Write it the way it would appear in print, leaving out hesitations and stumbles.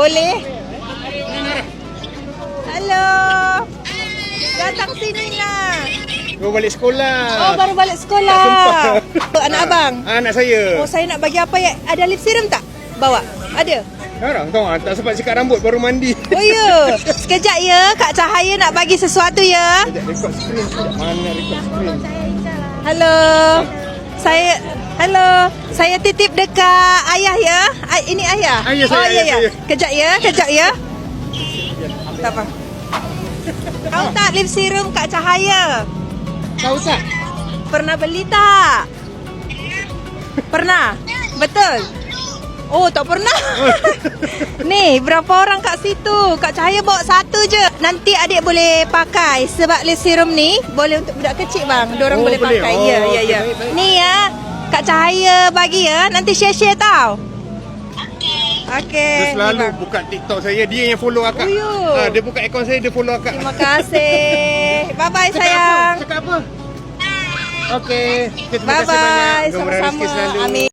Boleh? Halo. Datang sini lah. Baru balik sekolah. Oh, baru balik sekolah. Sempat. Anak abang? Anak saya. Oh, saya nak bagi apa ya? Ada lip serum tak? Bawa? Ada? Sekarang tahu tak sempat sikat rambut baru mandi. Oh ya. Sekejap ya, Kak Cahaya nak bagi sesuatu ya. Sekejap record screen. Mana record screen? Halo. Saya titip dekat ayah ya. Ini ayah. Ayah saya, Oh ya ayah ya. saya. Kejap ya. Tak apa. Tahu tak lip serum Kak Cahaya? Tahu tak? Pernah beli tak? Pernah? Betul? Oh, tak pernah. Ni, berapa orang kat situ? Kak Cahaya bawa satu je. Nanti adik boleh pakai. Sebab lip serum ni boleh untuk budak kecil bang. Diorang Oh, boleh boleh. pakai. Oh, Ya. okey, baik. Ni ya. Kak Cahaya bagi ya. Nanti share-share tau. Okey. Dia selalu ni, bang. buka TikTok saya. Dia yang follow akak. Oh, ya. Dia buka akaun saya, dia follow akak. Terima kasih. Bye-bye Cakap sayang. apa? Cakap apa? Okey. Terima kasih banyak. Bye-bye. Mudah-mudahan rezeki Sama-sama. selalu. Amin.